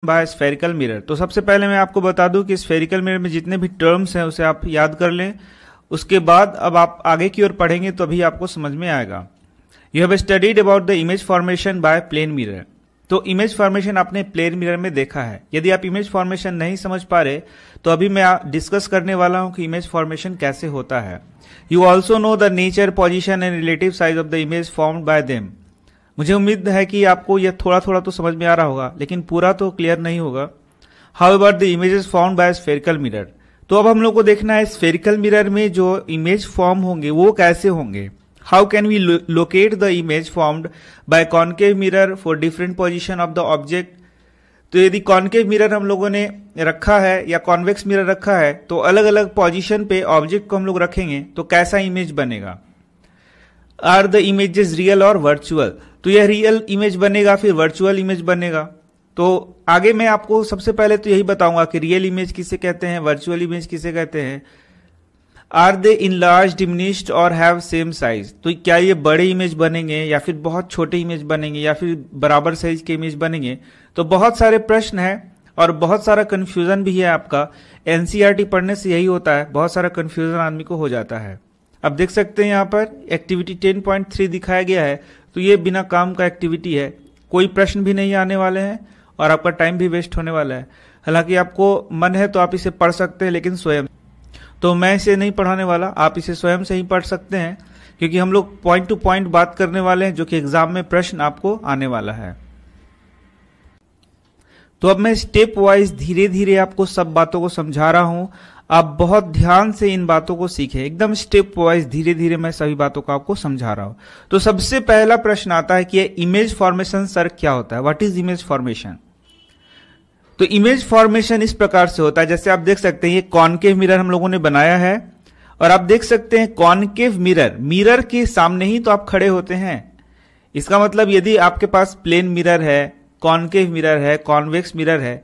Bye spherical mirror. तो सबसे पहले मैं आपको बता दूं कि स्फेरिकल मिरर में जितने भी टर्म्स हैं उसे आप याद कर लें। उसके बाद अब आप आगे की ओर पढ़ेंगे तो अभी आपको समझ में आएगा। You have studied about the image formation by plane mirror. तो इमेज फॉर्मेशन आपने प्लेन मिरर में देखा है। यदि आप इमेज फॉर्मेशन नहीं समझ पा रहे तो अभी मैं डिस्कस करने वाला हूं कि इमेज फॉर्मेशन कैसे होता है। You also know the nature, position and relative size of the image formed bye them. मुझे उम्मीद है कि आपको यह थोड़ा थोड़ा तो समझ में आ रहा होगा, लेकिन पूरा तो क्लियर नहीं होगा। How about the images formed by spherical mirror. तो अब हम लोग को देखना है स्फेरिकल मिरर में जो इमेज फॉर्म होंगे वो कैसे होंगे। How can we locate the image formed by concave mirror for different position of the object. तो यदि कॉनकेव मिरर हम लोगों ने रखा है या कॉन्वेक्स मिरर रखा है तो अलग अलग पोजिशन पे ऑब्जेक्ट को हम लोग रखेंगे तो कैसा इमेज बनेगा। आर द इमेजेस रियल और वर्चुअल। तो यह रियल इमेज बनेगा फिर वर्चुअल इमेज बनेगा। तो आगे मैं आपको सबसे पहले तो यही बताऊंगा कि रियल इमेज किसे कहते हैं, वर्चुअल इमेज किसे कहते हैं। आर दे इनलार्ज, डिमिनिश्ड और हैव सेम साइज। तो क्या ये बड़े इमेज बनेंगे या फिर बहुत छोटे इमेज बनेंगे या फिर बराबर साइज के इमेज बनेंगे। तो बहुत सारे प्रश्न हैं और बहुत सारा कंफ्यूजन भी है आपका। एनसीईआरटी पढ़ने से यही होता है, बहुत सारा कंफ्यूजन आदमी को हो जाता है। अब देख सकते हैं यहाँ पर एक्टिविटी 10.3 दिखाया गया है। तो ये बिना काम का एक्टिविटी है, कोई प्रश्न भी नहीं आने वाले हैं और आपका टाइम भी वेस्ट होने वाला है। हालांकि आपको मन है तो आप इसे पढ़ सकते हैं, लेकिन स्वयं। तो मैं इसे नहीं पढ़ाने वाला, आप इसे स्वयं से ही पढ़ सकते हैं, क्योंकि हम लोग पॉइंट टू पॉइंट बात करने वाले हैं जो कि एग्जाम में प्रश्न आपको आने वाला है। तो अब मैं स्टेप वाइज धीरे धीरे आपको सब बातों को समझा रहा हूं। आप बहुत ध्यान से इन बातों को सीखें, एकदम स्टेप वाइज धीरे धीरे मैं सभी बातों को आपको समझा रहा हूं। तो सबसे पहला प्रश्न आता है कि इमेज फॉर्मेशन सर क्या होता है, व्हाट इज इमेज फॉर्मेशन। तो इमेज फॉर्मेशन इस प्रकार से होता है, जैसे आप देख सकते हैं ये कॉनकेव मिरर हम लोगों ने बनाया है और आप देख सकते हैं कॉनकेव मिरर के सामने ही तो आप खड़े होते हैं। इसका मतलब यदि आपके पास प्लेन मिरर है, कॉनकेव मिरर है, कॉन्वेक्स मिरर है,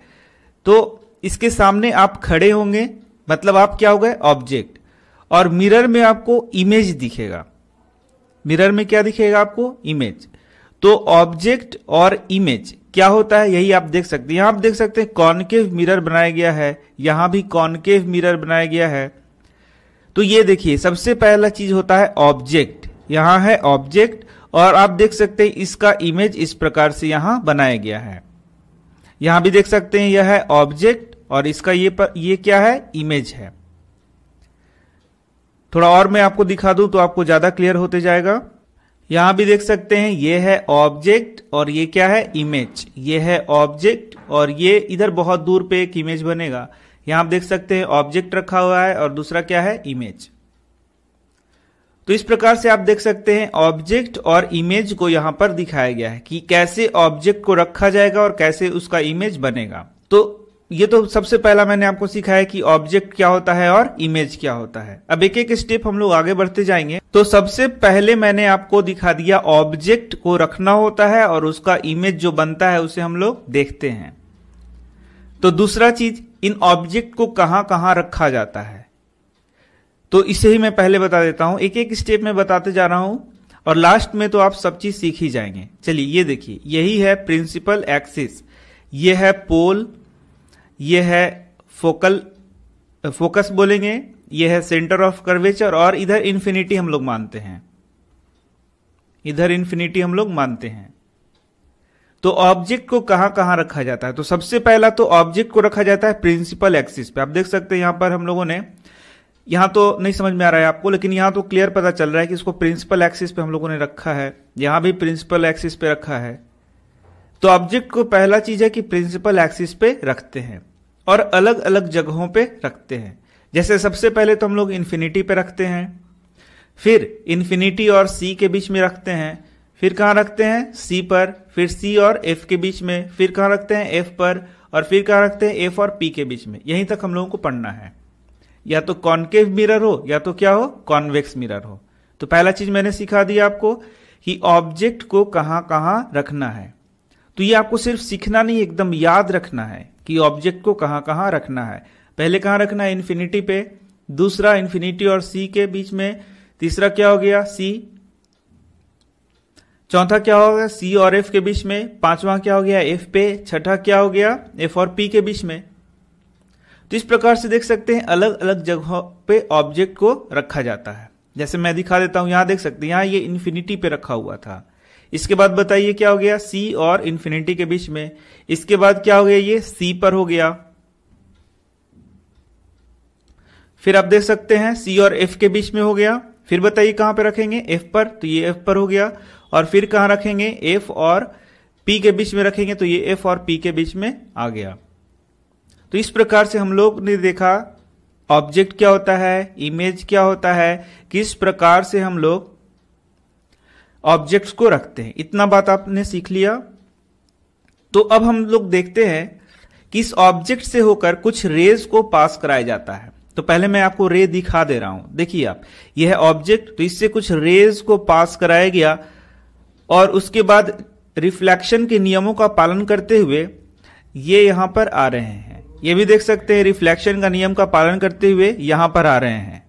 तो इसके सामने आप खड़े होंगे, मतलब आप क्या हो गए, ऑब्जेक्ट। और मिरर में आपको इमेज दिखेगा। मिरर में क्या दिखेगा आपको, इमेज। तो ऑब्जेक्ट और इमेज क्या होता है यही आप देख सकते हैं। यहां आप देख सकते हैं कॉनकेव मिरर बनाया गया है, यहां भी कॉनकेव मिरर बनाया गया है। तो ये देखिए सबसे पहला चीज होता है ऑब्जेक्ट। यहां है ऑब्जेक्ट और आप देख सकते हैं इसका इमेज इस प्रकार से यहां बनाया गया है। यहां भी देख सकते हैं यह है ऑब्जेक्ट और इसका ये क्या है, इमेज है। थोड़ा और मैं आपको दिखा दूं तो आपको ज्यादा क्लियर होते जाएगा। यहां भी देख सकते हैं ये है ऑब्जेक्ट और ये क्या है, इमेज। ये है ऑब्जेक्ट और ये इधर बहुत दूर पे एक इमेज बनेगा। यहां आप देख सकते हैं ऑब्जेक्ट रखा हुआ है और दूसरा क्या है, इमेज। तो इस प्रकार से आप देख सकते हैं ऑब्जेक्ट और इमेज को यहां पर दिखाया गया है कि कैसे ऑब्जेक्ट को रखा जाएगा और कैसे उसका इमेज बनेगा। तो ये तो सबसे पहला मैंने आपको सिखाया कि ऑब्जेक्ट क्या होता है और इमेज क्या होता है। अब एक एक स्टेप हम लोग आगे बढ़ते जाएंगे। तो सबसे पहले मैंने आपको दिखा दिया ऑब्जेक्ट को रखना होता है और उसका इमेज जो बनता है उसे हम लोग देखते हैं। तो दूसरा चीज, इन ऑब्जेक्ट को कहां कहां रखा जाता है, तो इसे ही मैं पहले बता देता हूं। एक एक स्टेप में बताते जा रहा हूं और लास्ट में तो आप सब चीज सीख ही जाएंगे। चलिए ये देखिए, यही है प्रिंसिपल एक्सिस, ये है पोल, ये है फोकस बोलेंगे, ये है सेंटर ऑफ कर्वेचर और इधर इंफिनिटी हम लोग मानते हैं, इधर इंफिनिटी हम लोग मानते हैं। तो ऑब्जेक्ट को कहां कहां रखा जाता है, तो सबसे पहला तो ऑब्जेक्ट को रखा जाता है प्रिंसिपल एक्सिस पे। आप देख सकते हैं यहां पर हम लोगों ने, यहां तो नहीं समझ में आ रहा है आपको, लेकिन यहां तो क्लियर पता चल रहा है कि इसको प्रिंसिपल एक्सिस पे हम लोगों ने रखा है। यहां भी प्रिंसिपल एक्सिस पे रखा है। तो ऑब्जेक्ट को पहला चीज है कि प्रिंसिपल एक्सिस पे रखते हैं और अलग अलग जगहों पे रखते हैं। जैसे सबसे पहले तो हम लोग इंफिनिटी पे रखते हैं, फिर इंफिनिटी और सी के बीच में रखते हैं, फिर कहां रखते हैं, सी पर, फिर सी और एफ के बीच में, फिर कहां रखते हैं, एफ पर, और फिर कहां रखते हैं, एफ और पी के बीच में। यहीं तक हम लोगों को पढ़ना है। या तो कॉनकेव मिरर हो या तो क्या हो, कॉन्वेक्स मिरर हो। तो पहला चीज मैंने सिखा दिया आपको कि ऑब्जेक्ट को कहां कहां रखना है। तो ये आपको सिर्फ सीखना नहीं, एकदम याद रखना है कि ऑब्जेक्ट को कहां कहां रखना है। पहले कहां रखना है, इंफिनिटी पे, दूसरा इंफिनिटी और सी के बीच में, तीसरा क्या हो गया, सी, चौथा क्या होगा, सी और एफ के बीच में। पांचवा क्या हो गया, एफ पे। छठा क्या हो गया, एफ और पी के बीच में। तो इस प्रकार से देख सकते हैं अलग अलग जगहों पे ऑब्जेक्ट को रखा जाता है। जैसे मैं दिखा देता हूं, यहां देख सकते हैं, यहां ये इन्फिनिटी पे रखा हुआ था। इसके बाद बताइए क्या हो गया, सी और इन्फिनिटी के बीच में। इसके बाद क्या हो गया, ये सी पर हो गया। फिर आप देख सकते हैं सी और एफ के बीच में हो गया। फिर बताइए कहां पे रखेंगे, एफ पर, तो ये एफ पर हो गया। और फिर कहां रखेंगे, एफ और पी के बीच में रखेंगे, तो ये एफ और पी के बीच में आ गया। तो इस प्रकार से हम लोग ने देखा ऑब्जेक्ट क्या होता है, इमेज क्या होता है, किस प्रकार से हम लोग ऑब्जेक्ट्स को रखते हैं। इतना बात आपने सीख लिया। तो अब हम लोग देखते हैं कि इस ऑब्जेक्ट से होकर कुछ रेज को पास कराया जाता है। तो पहले मैं आपको रे दिखा दे रहा हूं, देखिए आप, यह है ऑब्जेक्ट, तो इससे कुछ रेज को पास कराया गया और उसके बाद रिफ्लेक्शन के नियमों का पालन करते हुए ये यहां पर आ रहे हैं। ये भी देख सकते हैं रिफ्लेक्शन का नियम का पालन करते हुए यहां पर आ रहे हैं।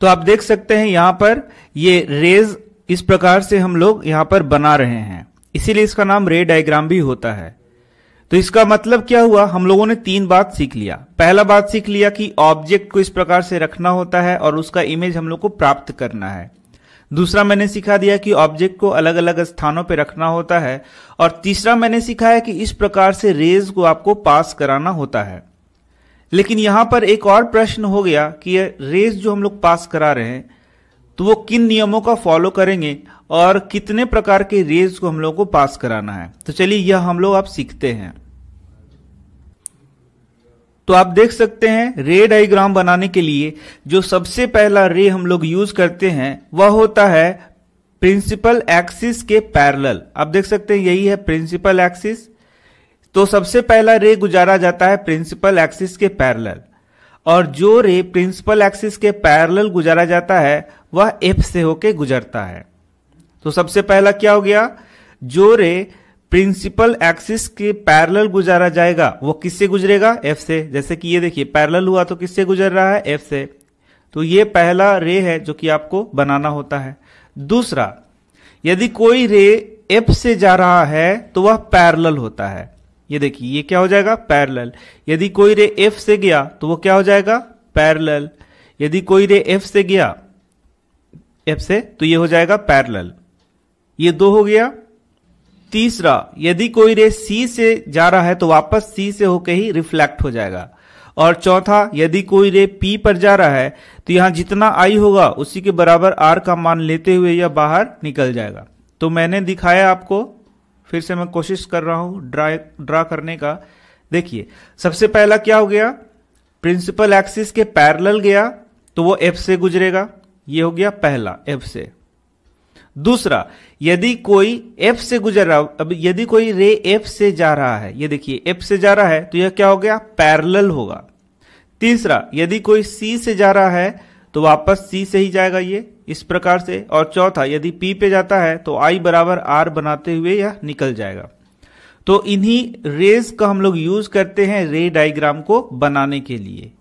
तो आप देख सकते हैं यहां पर ये रेज इस प्रकार से हम लोग यहां पर बना रहे हैं, इसीलिए इसका नाम रे डायग्राम भी होता है। तो इसका मतलब क्या हुआ, हम लोगों ने तीन बात सीख लिया। पहला बात सीख लिया कि ऑब्जेक्ट को इस प्रकार से रखना होता है और उसका इमेज हम लोग को प्राप्त करना है। दूसरा मैंने सिखा दिया कि ऑब्जेक्ट को अलग अलग स्थानों पर रखना होता है। और तीसरा मैंने सिखाया कि इस प्रकार से रेज को आपको पास कराना होता है। लेकिन यहां पर एक और प्रश्न हो गया कि ये रेज जो हम लोग पास करा रहे हैं तो वो किन नियमों का फॉलो करेंगे और कितने प्रकार के रेज को हम लोग को पास कराना है। तो चलिए यह हम लोग आप सीखते हैं। तो आप देख सकते हैं रे डायग्राम बनाने के लिए जो सबसे पहला रे हम लोग यूज करते हैं वह होता है प्रिंसिपल एक्सिस के पैरेलल। आप देख सकते हैं यही है प्रिंसिपल एक्सिस। तो सबसे पहला रे गुजारा जाता है प्रिंसिपल एक्सिस के पैरेलल, और जो रे प्रिंसिपल एक्सिस के पैरेलल गुजारा जाता है वह एफ से होके गुजरता है। तो सबसे पहला क्या हो गया, जो रे प्रिंसिपल एक्सिस के पैरेलल गुजारा जाएगा वो किससे गुजरेगा, एफ से। जैसे कि ये देखिए पैरेलल हुआ तो किससे गुजर रहा है, एफ से। तो ये पहला रे है जो कि आपको बनाना होता है। दूसरा, यदि कोई रे एफ से जा रहा है तो वह पैरेलल होता है। ये देखिए ये क्या हो जाएगा, पैरेलल। यदि कोई रे एफ से गया तो वो क्या हो जाएगा, पैरेलल। यदि कोई रे एफ से गया, एफ से, तो ये हो जाएगा पैरेलल। ये दो हो गया। तीसरा, यदि कोई रे सी से जा रहा है तो वापस सी से होकर ही रिफ्लेक्ट हो जाएगा। और चौथा, यदि कोई रे पी पर जा रहा है तो यहां जितना आई होगा उसी के बराबर आर का मान लेते हुए यह बाहर निकल जाएगा। तो मैंने दिखाया आपको, फिर से मैं कोशिश कर रहा हूं ड्रा करने का। देखिए सबसे पहला क्या हो गया, प्रिंसिपल एक्सिस के पैरेलल गया तो वो एफ से गुजरेगा। ये हो गया पहला, एफ से। दूसरा, यदि कोई एफ से गुजर रहा, अब यदि कोई रे एफ से जा रहा है, ये देखिए एफ से जा रहा है तो यह क्या हो गया, पैरेलल होगा। तीसरा, यदि कोई सी से जा रहा है तो वापस सी से ही जाएगा, ये इस प्रकार से। और चौथा, यदि पी पे जाता है तो आई बराबर आर बनाते हुए यह निकल जाएगा। तो इन्हीं रेज का हम लोग यूज करते हैं रे डायग्राम को बनाने के लिए।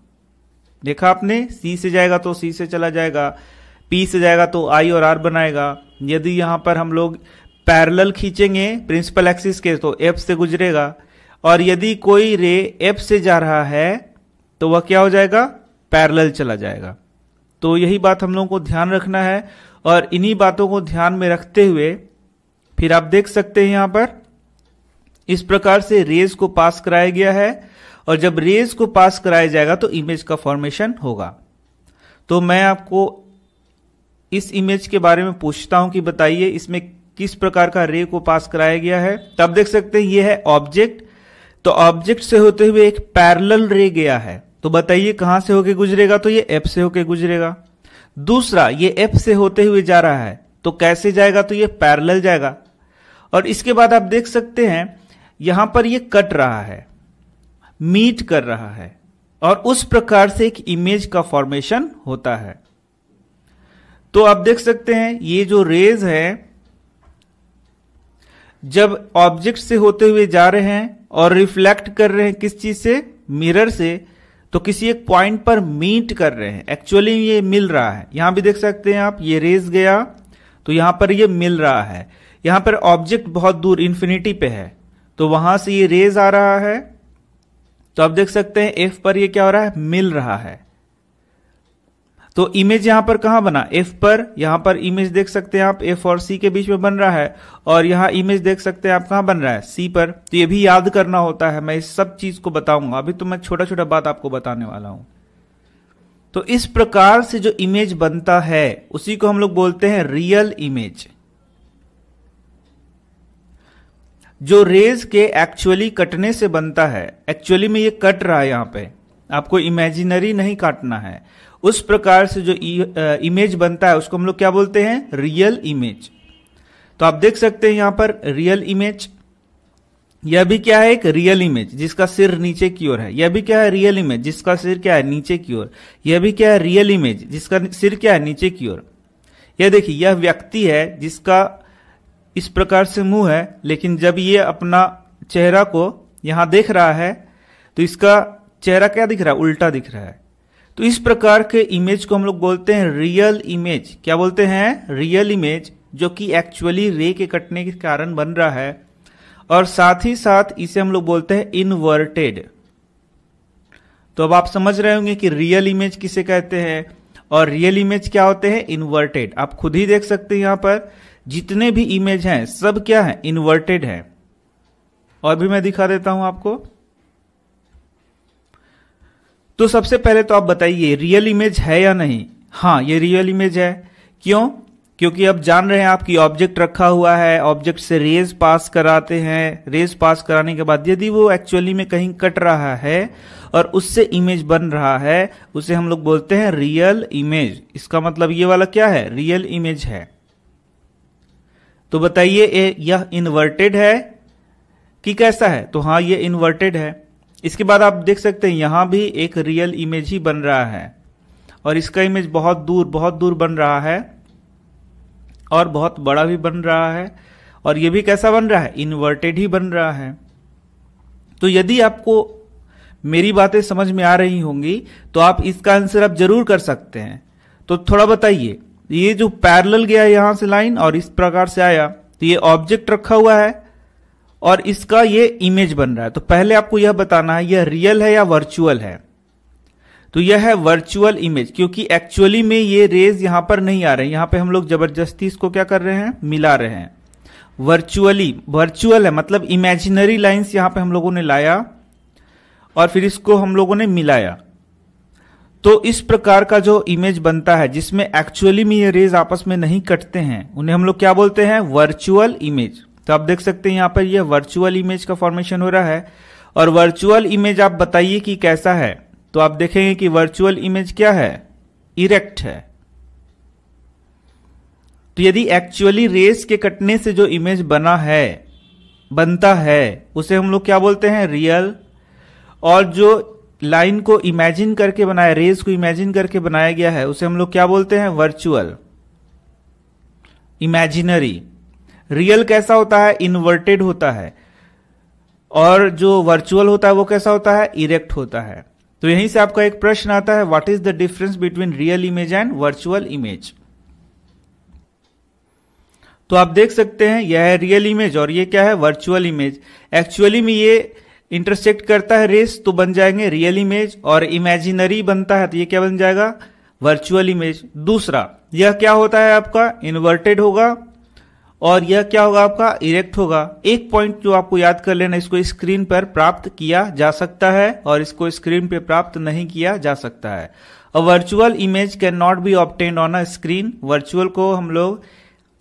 देखा आपने, सी से जाएगा तो सी से चला जाएगा, पी से जाएगा तो आई और आर बनाएगा। यदि यहां पर हम लोग पैरेलल खींचेंगे प्रिंसिपल एक्सिस के तो एफ से गुजरेगा। और यदि कोई रे एफ से जा रहा है तो वह क्या हो जाएगा, पैरेलल चला जाएगा। तो यही बात हम लोगों को ध्यान रखना है। और इन्हीं बातों को ध्यान में रखते हुए फिर आप देख सकते हैं यहां पर इस प्रकार से रेज को पास कराया गया है। और जब रेज को पास कराया जाएगा तो इमेज का फॉर्मेशन होगा। तो मैं आपको इस इमेज के बारे में पूछता हूं कि बताइए इसमें किस प्रकार का रे को पास कराया गया है। तब देख सकते हैं ये है ऑब्जेक्ट। तो ऑब्जेक्ट से होते हुए एक पैरेलल रे गया है, तो बताइए कहां से होके गुजरेगा, तो ये एफ से होके गुजरेगा। दूसरा, ये एफ से होते हुए जा रहा है तो कैसे जाएगा, तो ये पैरेलल जाएगा। और इसके बाद आप देख सकते हैं यहां पर ये कट रहा है, मीट कर रहा है, और उस प्रकार से एक इमेज का फॉर्मेशन होता है। तो आप देख सकते हैं ये जो रेज है जब ऑब्जेक्ट से होते हुए जा रहे हैं और रिफ्लेक्ट कर रहे हैं किस चीज से, मिरर से, तो किसी एक पॉइंट पर मीट कर रहे हैं। एक्चुअली ये मिल रहा है। यहां भी देख सकते हैं आप, ये रेज गया तो यहां पर ये मिल रहा है। यहां पर ऑब्जेक्ट बहुत दूर इन्फिनिटी पे है, तो वहां से ये रेज आ रहा है, तो आप देख सकते हैं एफ पर ये क्या हो रहा है, मिल रहा है। तो इमेज यहां पर कहां बना, एफ पर। यहां पर इमेज देख सकते हैं आप एफ और सी के बीच में बन रहा है, और यहां इमेज देख सकते हैं आप कहां बन रहा है, सी पर। तो ये भी याद करना होता है, मैं इस सब चीज को बताऊंगा, अभी तो मैं छोटा छोटा बात आपको बताने वाला हूं। तो इस प्रकार से जो इमेज बनता है उसी को हम लोग बोलते हैं रियल इमेज। जो रेज के एक्चुअली कटने से बनता है, एक्चुअली में ये कट रहा है, यहां पे आपको इमेजिनरी नहीं काटना है, उस प्रकार से जो इमेज बनता है उसको हम लोग क्या बोलते हैं, रियल इमेज। तो आप देख सकते हैं यहां पर रियल इमेज, यह भी क्या है, एक रियल इमेज जिसका सिर नीचे की ओर है। यह भी क्या है, रियल इमेज जिसका सिर क्या है, नीचे की ओर। यह भी क्या है, रियल इमेज जिसका सिर क्या है, नीचे की ओर। यह देखिए, यह व्यक्ति है जिसका इस प्रकार से मुंह है, लेकिन जब ये अपना चेहरा को यहां देख रहा है तो इसका चेहरा क्या दिख रहा है, उल्टा दिख रहा है। तो इस प्रकार के इमेज को हम लोग बोलते हैं रियल इमेज। क्या बोलते हैं, रियल इमेज, जो कि एक्चुअली रे के कटने के कारण बन रहा है। और साथ ही साथ इसे हम लोग बोलते हैं इनवर्टेड। तो अब आप समझ रहे होंगे कि रियल इमेज किसे कहते हैं और रियल इमेज क्या होते हैं, इन्वर्टेड। आप खुद ही देख सकते हैं यहां पर जितने भी इमेज हैं सब क्या है, इन्वर्टेड है। और भी मैं दिखा देता हूं आपको। तो सबसे पहले तो आप बताइए रियल इमेज है या नहीं। हाँ, ये रियल इमेज है। क्यों, क्योंकि अब जान रहे हैं आप कि ऑब्जेक्ट रखा हुआ है, ऑब्जेक्ट से रेज पास कराते हैं, रेज पास कराने के बाद यदि वो एक्चुअली में कहीं कट रहा है और उससे इमेज बन रहा है, उसे हम लोग बोलते हैं रियल इमेज। इसका मतलब ये वाला क्या है, रियल इमेज है। तो बताइए यह इन्वर्टेड है कि कैसा है, तो हाँ ये इन्वर्टेड है। इसके बाद आप देख सकते हैं यहां भी एक रियल इमेज ही बन रहा है, और इसका इमेज बहुत दूर बन रहा है और बहुत बड़ा भी बन रहा है, और ये भी कैसा बन रहा है, इन्वर्टेड ही बन रहा है। तो यदि आपको मेरी बातें समझ में आ रही होंगी तो आप इसका आंसर आप जरूर कर सकते हैं। तो थोड़ा बताइए, ये जो पैरेलल गया यहां से लाइन और इस प्रकार से आया, तो ये ऑब्जेक्ट रखा हुआ है और इसका ये इमेज बन रहा है। तो पहले आपको यह बताना है यह रियल है या वर्चुअल है। तो यह है वर्चुअल इमेज, क्योंकि एक्चुअली में ये रेज यहां पर नहीं आ रहे हैं, यहां पे हम लोग जबरदस्ती इसको क्या कर रहे हैं, मिला रहे हैं। वर्चुअल है मतलब इमेजिनरी लाइंस यहां पे हम लोगों ने लाया और फिर इसको हम लोगों ने मिलाया। तो इस प्रकार का जो इमेज बनता है जिसमें एक्चुअली में ये रेज आपस में नहीं कटते हैं, उन्हें हम लोग क्या बोलते हैं, वर्चुअल इमेज। तो आप देख सकते हैं यहां पर ये वर्चुअल इमेज का फॉर्मेशन हो रहा है। और वर्चुअल इमेज आप बताइए कि कैसा है, तो आप देखेंगे कि वर्चुअल इमेज क्या है, इरेक्ट है। तो यदि एक्चुअली रेस के कटने से जो इमेज बनता है उसे हम लोग क्या बोलते हैं, रियल। और जो लाइन को इमेजिन करके बनाया, रेस को इमेजिन करके बनाया गया है, उसे हम लोग क्या बोलते हैं, वर्चुअल, इमेजिनरी। रियल कैसा होता है, इन्वर्टेड होता है, और जो वर्चुअल होता है वो कैसा होता है, इरेक्ट होता है। तो यहीं से आपका एक प्रश्न आता है, what is the difference between real image and virtual image. तो आप देख सकते हैं यह है रियल इमेज और ये क्या है, वर्चुअल इमेज। एक्चुअली में ये इंटरसेक्ट करता है रेस तो बन जाएंगे रियल इमेज, और इमेजिनरी बनता है तो ये क्या बन जाएगा, वर्चुअल इमेज। दूसरा, यह क्या होता है आपका, इन्वर्टेड होगा, और यह क्या होगा आपका, इरेक्ट होगा। एक पॉइंट जो आपको याद कर लेना, इसको स्क्रीन पर प्राप्त किया जा सकता है और इसको स्क्रीन पे प्राप्त नहीं किया जा सकता है। A virtual image can not be obtained on a screen. Virtual को हम लोग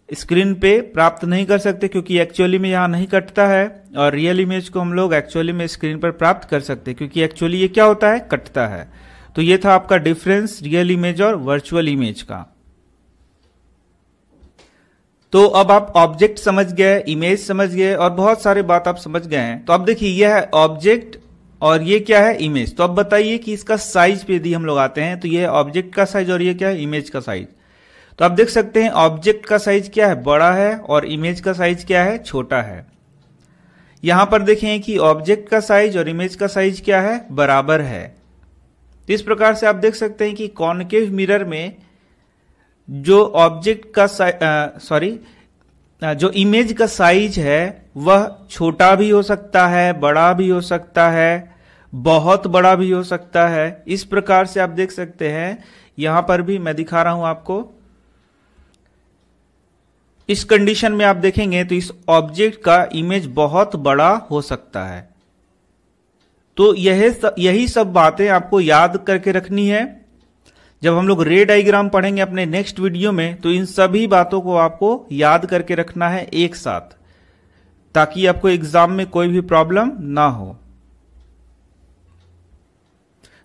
स्क्रीन पे प्राप्त नहीं कर सकते क्योंकि एक्चुअली में यहां नहीं कटता है, और रियल इमेज को हम लोग एक्चुअली में स्क्रीन पर प्राप्त कर सकते हैं क्योंकि एक्चुअली ये क्या होता है, कटता है। तो ये था आपका डिफरेंस रियल इमेज और वर्चुअल इमेज का। तो अब आप ऑब्जेक्ट समझ गए, इमेज समझ गए और बहुत सारे बात आप समझ गए हैं। तो अब देखिए यह है ऑब्जेक्ट और ये क्या है, इमेज। तो अब बताइए कि इसका साइज पे यदि हम लोग आते हैं तो ये है ऑब्जेक्ट का साइज और ये क्या है, इमेज का साइज। तो आप देख सकते हैं ऑब्जेक्ट का साइज क्या है, बड़ा है, और इमेज का साइज क्या है, छोटा है। यहां पर देखें कि ऑब्जेक्ट का साइज और इमेज का साइज क्या है, बराबर है। तो इस प्रकार से आप देख सकते हैं कि कॉनकेव मिरर में जो ऑब्जेक्ट का जो इमेज का साइज है वह छोटा भी हो सकता है, बड़ा भी हो सकता है, बहुत बड़ा भी हो सकता है। इस प्रकार से आप देख सकते हैं, यहां पर भी मैं दिखा रहा हूं आपको। इस कंडीशन में आप देखेंगे तो इस ऑब्जेक्ट का इमेज बहुत बड़ा हो सकता है। तो यही सब बातें आपको याद करके रखनी है। जब हम लोग रे डायग्राम पढ़ेंगे अपने नेक्स्ट वीडियो में, तो इन सभी बातों को आपको याद करके रखना है एक साथ, ताकि आपको एग्जाम में कोई भी प्रॉब्लम ना हो।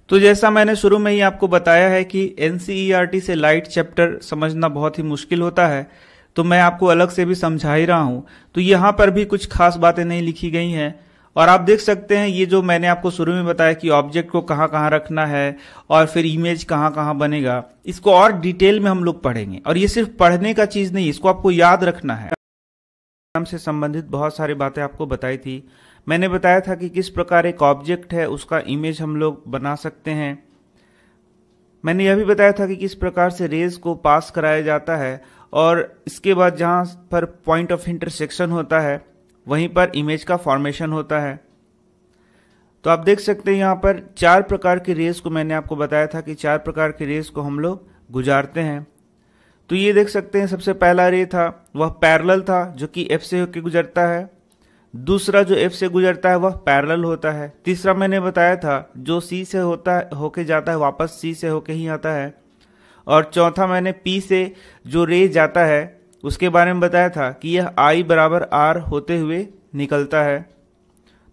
तो जैसा मैंने शुरू में ही आपको बताया है कि एनसीईआरटी से लाइट चैप्टर समझना बहुत ही मुश्किल होता है, तो मैं आपको अलग से भी समझा ही रहा हूं। तो यहां पर भी कुछ खास बातें नहीं लिखी गई हैं, और आप देख सकते हैं ये जो मैंने आपको शुरू में बताया कि ऑब्जेक्ट को कहां कहां रखना है और फिर इमेज कहां कहां बनेगा, इसको और डिटेल में हम लोग पढ़ेंगे। और ये सिर्फ पढ़ने का चीज नहीं, इसको आपको याद रखना है। से संबंधित बहुत सारी बातें आपको बताई थी। मैंने बताया था कि किस प्रकार एक ऑब्जेक्ट है उसका इमेज हम लोग बना सकते हैं। मैंने यह भी बताया था कि किस प्रकार से रेज को पास कराया जाता है, और इसके बाद जहां पर पॉइंट ऑफ इंटरसेक्शन होता है वहीं पर इमेज का फॉर्मेशन होता है। तो आप देख सकते हैं यहां पर 4 प्रकार की रेज को मैंने आपको बताया था कि 4 प्रकार की रेज को हम लोग गुजारते हैं। तो ये देख सकते हैं, सबसे पहला रे था वह पैरेलल था, जो कि एफ से होकर गुजरता है। दूसरा जो एफ से गुजरता है वह पैरेलल होता है। तीसरा मैंने बताया था जो सी से होके जाता है वापस सी से होके ही आता है। और चौथा मैंने पी से जो रे जाता है उसके बारे में बताया था कि यह आई बराबर आर होते हुए निकलता है।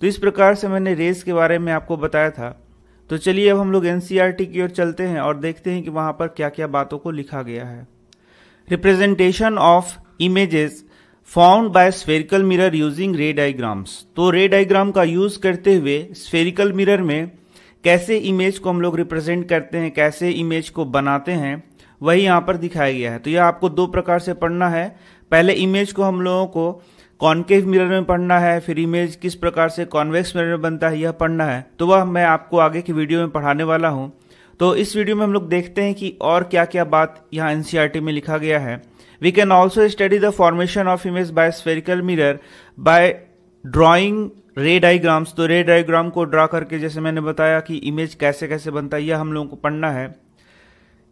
तो इस प्रकार से मैंने रेस के बारे में आपको बताया था। तो चलिए अब हम लोग एनसीईआरटी की ओर चलते हैं और देखते हैं कि वहां पर क्या क्या बातों को लिखा गया है। Representation of images found by spherical mirror using रे डायग्राम्स। तो रे डायग्राम का यूज करते हुए स्फेरिकल मिरर में कैसे इमेज को हम लोग रिप्रेजेंट करते हैं, कैसे इमेज को बनाते हैं, वही यहां पर दिखाया गया है। तो यह आपको 2 प्रकार से पढ़ना है। पहले इमेज को हम लोगों को कॉन्केव मिरर में पढ़ना है, फिर इमेज किस प्रकार से कॉन्वेक्स मिरर में बनता है यह पढ़ना है। तो वह मैं आपको आगे की वीडियो में पढ़ाने वाला हूं। तो इस वीडियो में हम लोग देखते हैं कि और क्या क्या बात यहाँ एनसीईआरटी में लिखा गया है। We can also study the formation of image by spherical mirror by drawing ray diagrams. तो रे डायग्राम को ड्रा करके, जैसे मैंने बताया कि इमेज कैसे कैसे बनता है, यह हम लोगों को पढ़ना है।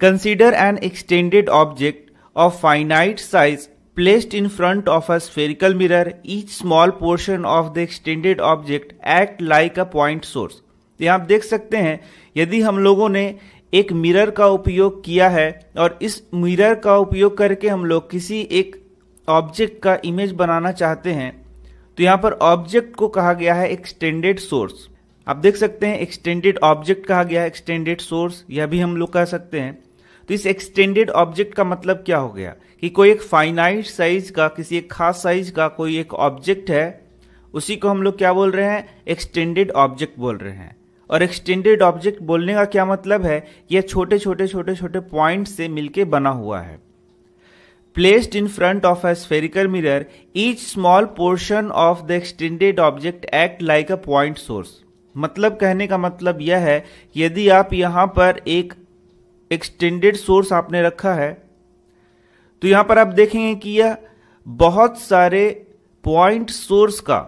Consider N extended object of finite size placed in front of a spherical mirror. Each small portion of the extended object act like a point source. तो आप देख सकते हैं, यदि हम लोगों ने एक मिरर का उपयोग किया है और इस मिरर का उपयोग करके हम लोग किसी एक ऑब्जेक्ट का इमेज बनाना चाहते हैं, तो यहां पर ऑब्जेक्ट को कहा गया है एक्सटेंडेड सोर्स। आप देख सकते हैं एक्सटेंडेड ऑब्जेक्ट कहा गया है एक्सटेंडेड सोर्स, यह भी हम लोग कह सकते हैं। तो इस एक्सटेंडेड ऑब्जेक्ट का मतलब क्या हो गया कि कोई एक फाइनाइट साइज का, किसी एक खास साइज का कोई एक ऑब्जेक्ट है, उसी को हम लोग क्या बोल रहे हैं, एक्सटेंडेड ऑब्जेक्ट बोल रहे हैं। और एक्सटेंडेड ऑब्जेक्ट बोलने का क्या मतलब है, यह छोटे छोटे छोटे छोटे पॉइंट से मिलके बना हुआ है। Placed in front of a spherical mirror, each small portion of the extended object act like a point source. मतलब कहने का मतलब यह है कि यदि आप यहां पर एक एक्सटेंडेड सोर्स आपने रखा है, तो यहां पर आप देखेंगे कि यह बहुत सारे पॉइंट सोर्स का,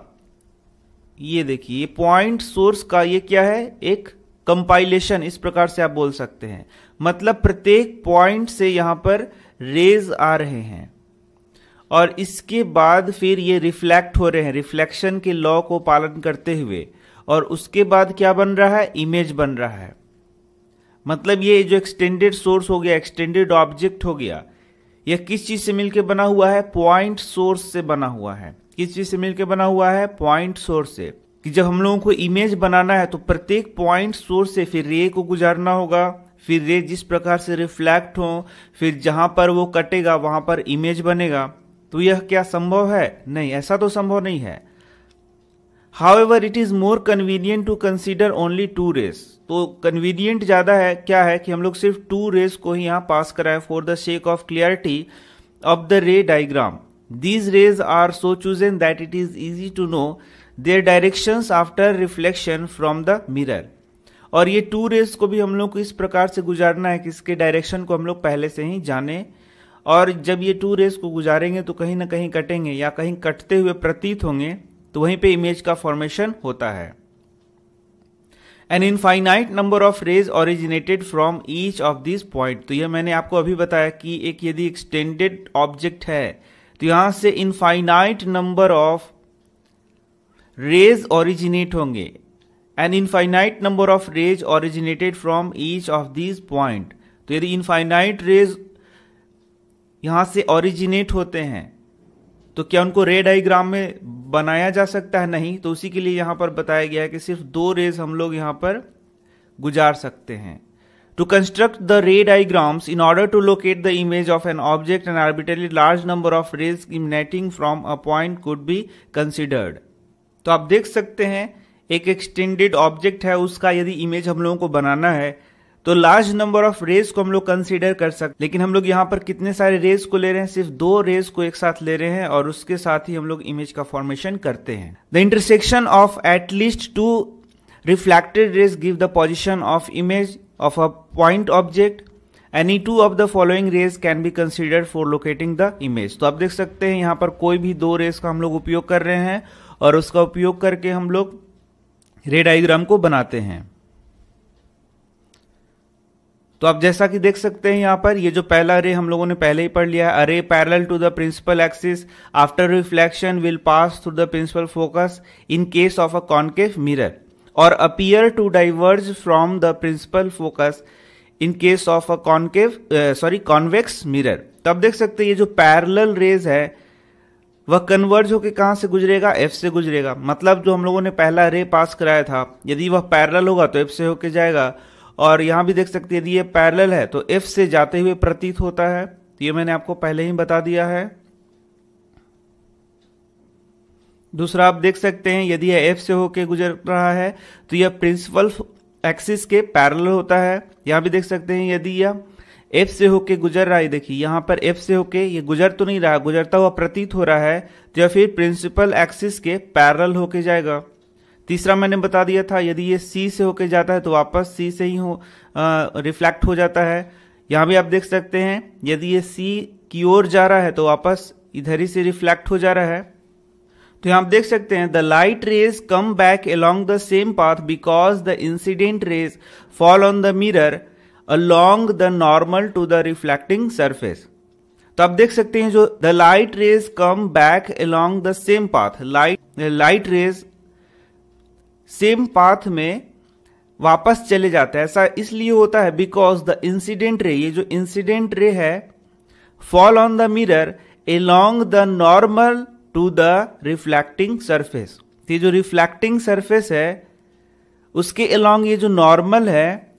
ये देखिए ये पॉइंट सोर्स का ये क्या है, एक कंपाइलेशन, इस प्रकार से आप बोल सकते हैं। मतलब प्रत्येक पॉइंट से यहां पर रेज आ रहे हैं और इसके बाद फिर ये रिफ्लेक्ट हो रहे हैं रिफ्लेक्शन के लॉ को पालन करते हुए, और उसके बाद क्या बन रहा है, इमेज बन रहा है। मतलब ये जो एक्सटेंडेड सोर्स हो गया, एक्सटेंडेड ऑब्जेक्ट हो गया, यह किस चीज से मिलकर बना हुआ है, पॉइंट सोर्स से बना हुआ है। किस चीज से मिलकर बना हुआ है, पॉइंट सोर्स से। कि जब हम लोगों को इमेज बनाना है तो प्रत्येक पॉइंट सोर्स से फिर रे को गुजारना होगा, फिर रे जिस प्रकार से रिफ्लेक्ट हो, फिर जहां पर वो कटेगा वहां पर इमेज बनेगा। तो यह क्या संभव है, नहीं, ऐसा तो संभव नहीं है। However, it is more convenient to consider only 2 rays. तो कन्वीनियंट ज्यादा है, क्या है कि हम लोग सिर्फ 2 रेज को ही यहां पास कराएं for the sake of clarity of the रे diagram. These rays are so chosen that it is easy to know their directions after reflection from the mirror. और ये 2 रेज को भी हम लोग को इस प्रकार से गुजारना है कि इसके डायरेक्शन को हम लोग पहले से ही जाने और जब ये टू रेज को गुजारेंगे तो कहीं ना कहीं कटेंगे या कहीं कटते हुए प्रतीत होंगे, तो वहीं पे इमेज का फॉर्मेशन होता है। An infinite number of rays originated from each of this point. तो यह मैंने आपको अभी बताया कि एक यदि एक्सटेंडेड ऑब्जेक्ट है तो यहां से infinite number of rays originate होंगे। An infinite number of rays originated from each of this point. तो यदि इनफाइनाइट रेज यहां से ओरिजिनेट होते हैं तो क्या उनको रे डायग्राम में बनाया जा सकता है? नहीं। तो उसी के लिए यहां पर बताया गया है कि सिर्फ दो रेज हम लोग यहां पर गुजार सकते हैं। To construct the ray diagrams in order to locate the image of an object and arbitrary large number of rays emanating from a point could be considered. तो आप देख सकते हैं एक एक्सटेंडेड ऑब्जेक्ट है, उसका यदि इमेज हम लोगों को बनाना है तो लार्ज नंबर ऑफ रेज को हम लोग कंसीडर कर सकते, लेकिन हम लोग यहाँ पर कितने सारे रेज को ले रहे हैं? सिर्फ दो रेज को एक साथ ले रहे हैं और उसके साथ ही हम लोग इमेज का फॉर्मेशन करते हैं। The intersection of at least to reflected raise give the position of image of a point object. Any two of the following raise can be considered for locating the image. तो आप देख सकते हैं यहाँ पर कोई भी दो रेज का हम लोग उपयोग कर रहे हैं और उसका उपयोग करके हम लोग रे डायग्राम को बनाते हैं। तो आप जैसा कि देख सकते हैं यहां पर ये जो पहला रे हम लोगों ने पहले ही पढ़ लिया है, अरे parallel to the principal axis after reflection will pass through the principal focus in case of a concave mirror और appear to diverge from the principal focus in case of a convex mirror. तो आप देख सकते हैं ये जो parallel raise है वह कन्वर्ज होकर कहां से गुजरेगा? एफ से गुजरेगा। मतलब जो हम लोगों ने पहला रे पास कराया था यदि वह पैरेलल होगा तो एफ से होकर जाएगा, और यहां भी देख सकते हैं यदि ये पैरेलल है तो एफ से जाते हुए प्रतीत होता है। तो ये मैंने आपको पहले ही बता दिया है। दूसरा आप देख सकते हैं यदि यह एफ से होकर गुजर रहा है तो यह प्रिंसिपल एक्सिस के पैरेलल होता है। यहां भी देख सकते हैं यदि यह एफ से होके गुजर रहा है, देखिए यहां पर एफ से होके ये गुजर तो नहीं रहा, गुजरता हुआ प्रतीत हो रहा है, तो यह फिर प्रिंसिपल एक्सिस के पैरेलल होके जाएगा। तीसरा मैंने बता दिया था यदि ये सी से होके जाता है तो वापस सी से ही रिफ्लेक्ट हो जाता है। यहां भी आप देख सकते हैं यदि ये सी की ओर जा रहा है तो वापस इधर ही से रिफ्लेक्ट हो जा रहा है। तो यहां आप देख सकते हैं the light rays come back along the same path because the incident rays fall on the mirror along the normal to the reflecting surface. तो आप देख सकते हैं जो the light rays come back along the same path, light rays same path में वापस चले जाता है। ऐसा इसलिए होता है बिकॉज द इंसिडेंट रे, ये जो इंसिडेंट रे है, fall on the mirror along the normal to the reflecting surface. ये जो रिफ्लेक्टिंग सरफेस है उसके अलोंग ये जो नॉर्मल है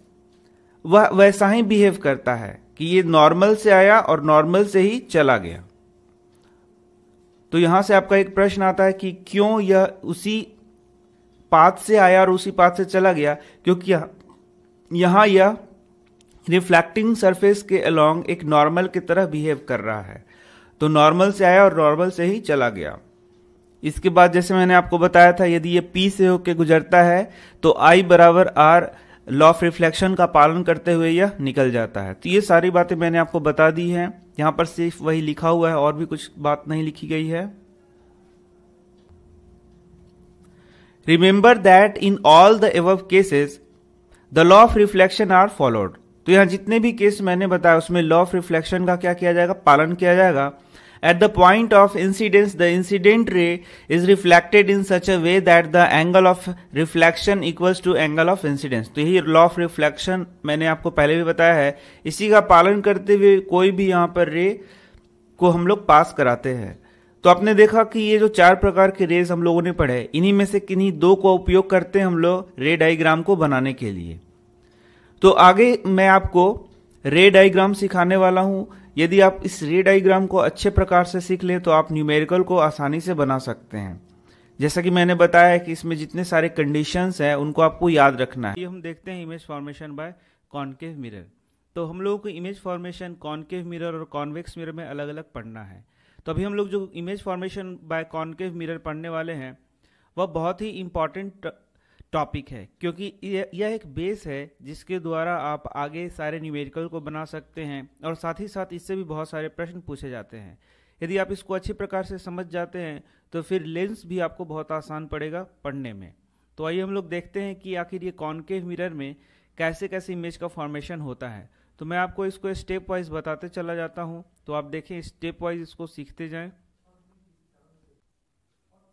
वह वैसा ही बिहेव करता है कि ये नॉर्मल से आया और नॉर्मल से ही चला गया। तो यहां से आपका एक प्रश्न आता है कि क्यों यह उसी पाथ से आया और उसी पाथ से चला गया? क्योंकि यहां यह रिफ्लेक्टिंग सरफेस के अलोंग एक नॉर्मल की तरह बिहेव कर रहा है, तो नॉर्मल से आया और नॉर्मल से ही चला गया। इसके बाद जैसे मैंने आपको बताया था यदि ये पी से होकर गुजरता है तो आई बराबर आर लॉ ऑफ रिफ्लेक्शन का पालन करते हुए यह निकल जाता है। तो ये सारी बातें मैंने आपको बता दी हैं, यहां पर सिर्फ वही लिखा हुआ है और भी कुछ बात नहीं लिखी गई है। Remember that in all the above cases, the law of reflection are followed. तो यहां जितने भी केस मैंने बताया उसमें लॉ ऑफ रिफ्लेक्शन का क्या किया जाएगा? पालन किया जाएगा। At the point of incidence, the incident ray is reflected in such a way that the angle of reflection equals to angle of incidence. तो यही लॉ ऑफ रिफ्लेक्शन मैंने आपको पहले भी बताया है। इसी का पालन करते हुए कोई भी यहां पर रे को हम लोग पास कराते हैं। तो आपने देखा कि ये जो चार प्रकार के रेज हम लोगों ने पढ़े, इन्हीं में से किन्हीं दो को उपयोग करते हैं हम लोग रे डायग्राम को बनाने के लिए। तो आगे मैं आपको रे डायग्राम सिखाने वाला हूं। यदि आप इस रे डायग्राम को अच्छे प्रकार से सीख लें तो आप न्यूमेरिकल को आसानी से बना सकते हैं। जैसा कि मैंने बताया कि इसमें जितने सारे कंडीशंस हैं उनको आपको याद रखना है। ये हम देखते हैं image formation bye concave mirror. तो हम लोगों को इमेज फॉर्मेशन कॉनकेव मिरर और कॉन्वेक्स मिरर में अलग अलग पढ़ना है। तो अभी हम लोग जो image formation bye concave mirror पढ़ने वाले हैं वह बहुत ही इंपॉर्टेंट टॉपिक है, क्योंकि यह एक बेस है जिसके द्वारा आप आगे सारे न्यूमेरिकल को बना सकते हैं और साथ ही साथ इससे भी बहुत सारे प्रश्न पूछे जाते हैं। यदि आप इसको अच्छे प्रकार से समझ जाते हैं तो फिर लेंस भी आपको बहुत आसान पड़ेगा पढ़ने में। तो आइए हम लोग देखते हैं कि आखिर ये कॉनकेव मिरर में कैसे कैसे इमेज का फॉर्मेशन होता है। तो मैं आपको इसको स्टेप वाइज बताते चला जाता हूँ, तो आप देखें स्टेप वाइज इसको सीखते जाएं।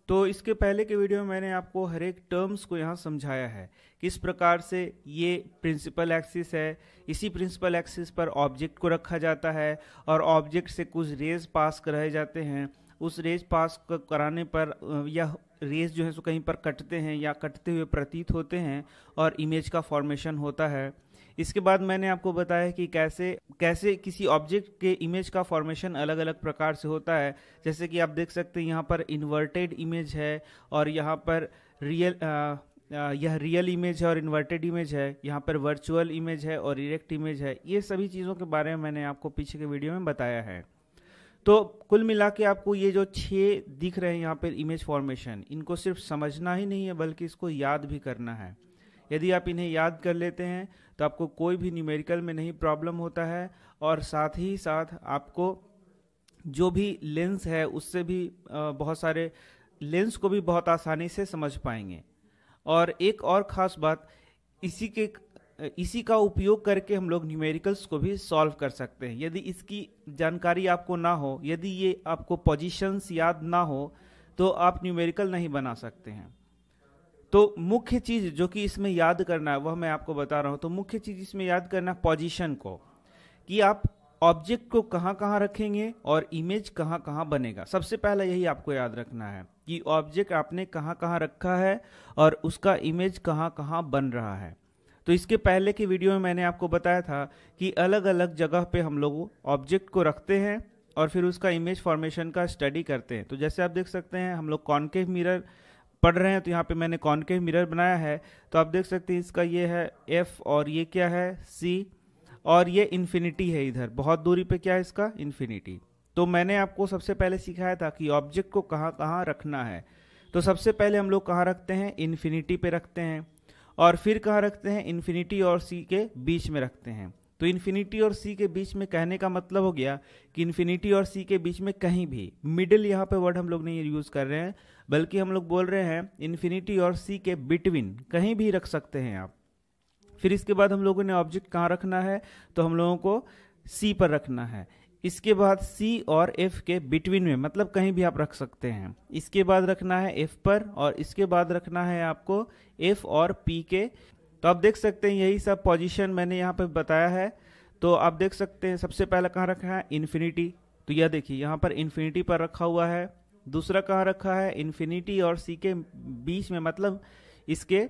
तो इसके पहले के वीडियो में मैंने आपको हर एक टर्म्स को यहाँ समझाया है, किस प्रकार से ये प्रिंसिपल एक्सिस है, इसी प्रिंसिपल एक्सिस पर ऑब्जेक्ट को रखा जाता है और ऑब्जेक्ट से कुछ रेज पास कराए जाते हैं। उस रेज पास कराने पर यह रेज जो है सो कहीं पर कटते हैं या कटते हुए प्रतीत होते हैं और इमेज का फॉर्मेशन होता है। इसके बाद मैंने आपको बताया कि कैसे किसी ऑब्जेक्ट के इमेज का फॉर्मेशन अलग अलग प्रकार से होता है। जैसे कि आप देख सकते हैं यहाँ पर इन्वर्टेड इमेज है और यहाँ पर यह रियल इमेज है और इन्वर्टेड इमेज है, यहाँ पर वर्चुअल इमेज है और इरेक्ट इमेज है। ये सभी चीज़ों के बारे में मैंने आपको पीछे के वीडियो में बताया है। तो कुल मिला के आपको ये जो 6 दिख रहे हैं यहाँ पर इमेज फॉर्मेशन, इनको सिर्फ समझना ही नहीं है बल्कि इसको याद भी करना है। यदि आप इन्हें याद कर लेते हैं तो आपको कोई भी न्यूमेरिकल में नहीं प्रॉब्लम होता है और साथ ही साथ आपको जो भी लेंस है उससे भी बहुत सारे लेंस को भी बहुत आसानी से समझ पाएंगे। और एक और ख़ास बात, इसी का उपयोग करके हम लोग न्यूमेरिकल्स को भी सॉल्व कर सकते हैं। यदि इसकी जानकारी आपको ना हो, यदि ये आपको पोजीशंस याद ना हो, तो आप न्यूमेरिकल नहीं बना सकते हैं। तो मुख्य चीज जो कि इसमें याद करना है वह मैं आपको बता रहा हूं। तो मुख्य चीज इसमें याद करना है पोजीशन को, कि आप ऑब्जेक्ट को कहां कहां रखेंगे और इमेज कहां कहां बनेगा। सबसे पहला यही आपको याद रखना है कि ऑब्जेक्ट आपने कहां कहां रखा है और उसका इमेज कहां कहां बन रहा है। तो इसके पहले की वीडियो में मैंने आपको बताया था कि अलग अलग जगह पे हम लोग ऑब्जेक्ट को रखते हैं और फिर उसका इमेज फॉर्मेशन का स्टडी करते हैं। तो जैसे आप देख सकते हैं हम लोग कॉनकेव मिरर पढ़ रहे हैं, तो यहाँ पे मैंने कॉनकेव मिरर बनाया है। तो आप देख सकते हैं इसका ये है F और ये क्या है C और ये इन्फिनिटी है, इधर बहुत दूरी पे क्या है इसका इन्फिनिटी। तो मैंने आपको सबसे पहले सिखाया था कि ऑब्जेक्ट को कहाँ कहाँ रखना है। तो सबसे पहले हम लोग कहाँ रखते हैं, इन्फिनिटी पे रखते हैं और फिर कहाँ रखते हैं, इन्फिनिटी और C के बीच में रखते हैं। तो इन्फिनिटी और C के बीच में कहने का मतलब हो गया कि इन्फिनिटी और C के बीच में कहीं भी, मिडिल यहाँ पे वर्ड हम लोग नहीं यूज कर रहे हैं बल्कि हम लोग बोल रहे हैं इन्फिनिटी और C के बिटवीन कहीं भी रख सकते हैं आप। फिर इसके बाद हम लोगों ने ऑब्जेक्ट कहाँ रखना है, तो हम लोगों को C पर रखना है। इसके बाद C और F के बिटवीन में, मतलब कहीं भी आप रख सकते हैं। इसके बाद रखना है F पर और इसके बाद रखना है आपको F और P के। तो आप देख सकते हैं यही सब पोजीशन मैंने यहाँ पे बताया है। तो आप देख सकते हैं सबसे पहला कहाँ रखा है, इन्फिनिटी। तो यह देखिए यहाँ पर इन्फिनिटी पर रखा हुआ है। दूसरा कहाँ रखा है, इन्फिनिटी और C के बीच में, मतलब इसके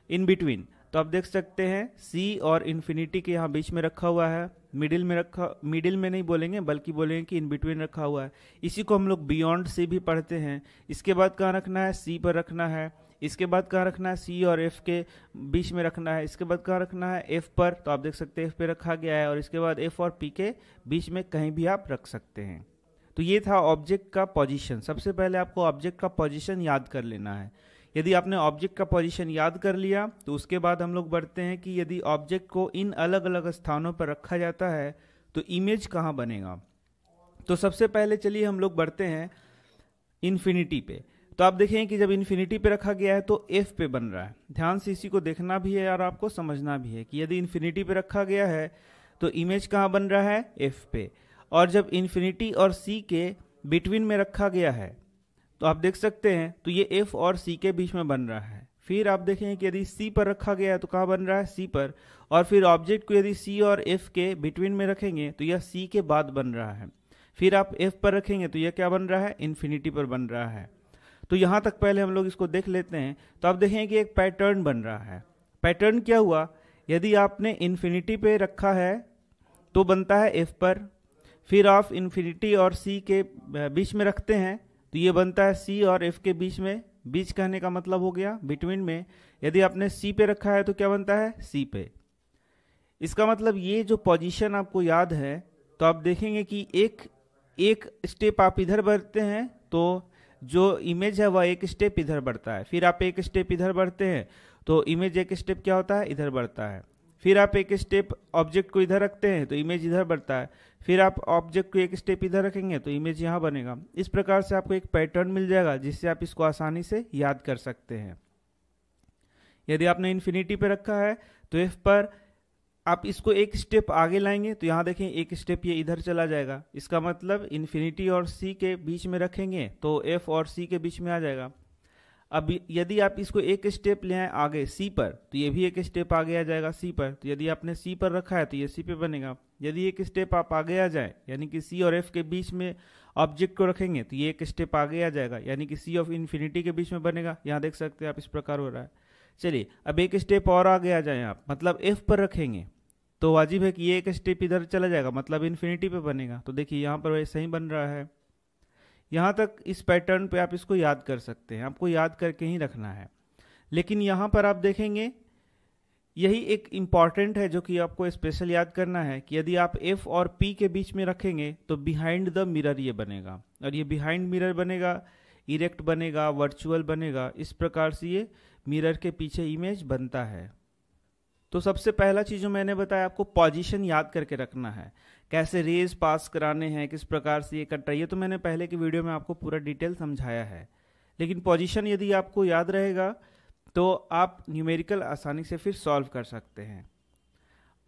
इन बिटवीन। तो आप देख सकते हैं C और इन्फिनिटी के यहाँ बीच में रखा हुआ है। मिडिल में नहीं बोलेंगे बल्कि बोलेंगे कि इन बिटवीन रखा हुआ है। इसी को हम लोग बियॉन्ड C भी पढ़ते हैं। इसके बाद कहाँ रखना है, C पर रखना है। इसके बाद कहाँ रखना है, C और F के बीच में रखना है। इसके बाद कहाँ रखना है, F पर। तो आप देख सकते हैं F पे रखा गया है और इसके बाद F और P के बीच में कहीं भी आप रख सकते हैं। तो ये था ऑब्जेक्ट का पोजीशन। सबसे पहले आपको ऑब्जेक्ट का पोजीशन याद कर लेना है। यदि आपने ऑब्जेक्ट का पोजीशन याद कर लिया तो उसके बाद हम लोग बढ़ते हैं कि यदि ऑब्जेक्ट को इन अलग अलग स्थानों पर रखा जाता है तो इमेज कहाँ बनेगा। तो सबसे पहले चलिए हम लोग बढ़ते हैं इन्फिनिटी पे। तो आप देखें कि जब इन्फिनिटी पे रखा गया है तो F पे बन रहा है। ध्यान से इसी को देखना भी है और आपको समझना भी है कि यदि इन्फिनिटी पे रखा गया है तो इमेज कहाँ बन रहा है, F पे। और जब इन्फिनिटी और C के बिटवीन में रखा गया है तो आप देख सकते हैं तो ये F और C के बीच में बन रहा है। फिर आप देखें कि यदि C पर रखा गया है तो कहाँ बन रहा है, C पर। और फिर ऑब्जेक्ट को यदि C और F के बिटवीन में रखेंगे तो यह C के बाद बन रहा है। फिर आप F पर रखेंगे तो यह क्या बन रहा है, इन्फिनिटी पर बन रहा है। तो यहाँ तक पहले हम लोग इसको देख लेते हैं। तो आप देखें कि एक पैटर्न बन रहा है। पैटर्न क्या हुआ, यदि आपने इन्फिनिटी पे रखा है तो बनता है F पर। फिर आप इन्फिनिटी और C के बीच में रखते हैं तो ये बनता है C और F के बीच में। बीच कहने का मतलब हो गया बिटवीन में। यदि आपने C पे रखा है तो क्या बनता है, C पे। इसका मतलब ये जो पोजीशन आपको याद है तो आप देखेंगे कि एक स्टेप आप इधर बढ़ते हैं तो जो इमेज है वह एक स्टेप इधर बढ़ता है। फिर आप एक स्टेप इधर बढ़ते हैं तो इमेज एक स्टेप क्या होता है, इधर बढ़ता है। फिर आप एक स्टेप ऑब्जेक्ट को इधर रखते हैं तो इमेज इधर बढ़ता है। फिर आप ऑब्जेक्ट को एक स्टेप इधर रखेंगे तो इमेज यहाँ बनेगा। इस प्रकार से आपको एक पैटर्न मिल जाएगा जिससे आप इसको आसानी से याद कर सकते हैं। यदि आपने इन्फिनिटी पे रखा है तो एफ पर आप इसको एक स्टेप आगे लाएंगे तो यहाँ देखें एक स्टेप ये इधर चला जाएगा। इसका मतलब इन्फिनिटी और सी के बीच में रखेंगे तो एफ और सी के बीच में आ जाएगा। अब यदि आप इसको एक स्टेप ले आए आगे सी पर तो ये भी एक स्टेप आगे आ जाएगा सी पर। तो यदि आपने सी पर रखा है तो ये सी पे बनेगा। यदि एक स्टेप आप आगे आ जाए यानी कि सी और एफ के बीच में ऑब्जेक्ट को रखेंगे तो ये एक स्टेप आगे आ जाएगा यानी कि सी ऑफ इन्फिनिटी के बीच में बनेगा। यहाँ देख सकते हैं आप, इस प्रकार हो रहा है। चलिए अब एक स्टेप और आगे आ जाए आप, मतलब एफ पर रखेंगे तो वाजिब है कि ये एक स्टेप इधर चला जाएगा, मतलब इन्फिनिटी पे बनेगा। तो देखिए यहाँ पर वैसे ही बन रहा है। यहाँ तक इस पैटर्न पे आप इसको याद कर सकते हैं, आपको याद करके ही रखना है। लेकिन यहाँ पर आप देखेंगे यही एक इम्पॉर्टेंट है जो कि आपको स्पेशल याद करना है कि यदि आप एफ और पी के बीच में रखेंगे तो बिहाइंड द मिरर ये बनेगा। और ये बिहाइंड मिरर बनेगा, इरेक्ट बनेगा, वर्चुअल बनेगा। इस प्रकार से ये मिरर के पीछे इमेज बनता है। तो सबसे पहला चीज जो मैंने बताया आपको पोजीशन याद करके रखना है, कैसे रेज पास कराने हैं, किस प्रकार से ये कट रही है, तो मैंने पहले की वीडियो में आपको पूरा डिटेल समझाया है। लेकिन पोजीशन यदि आपको याद रहेगा तो आप न्यूमेरिकल आसानी से फिर सॉल्व कर सकते हैं।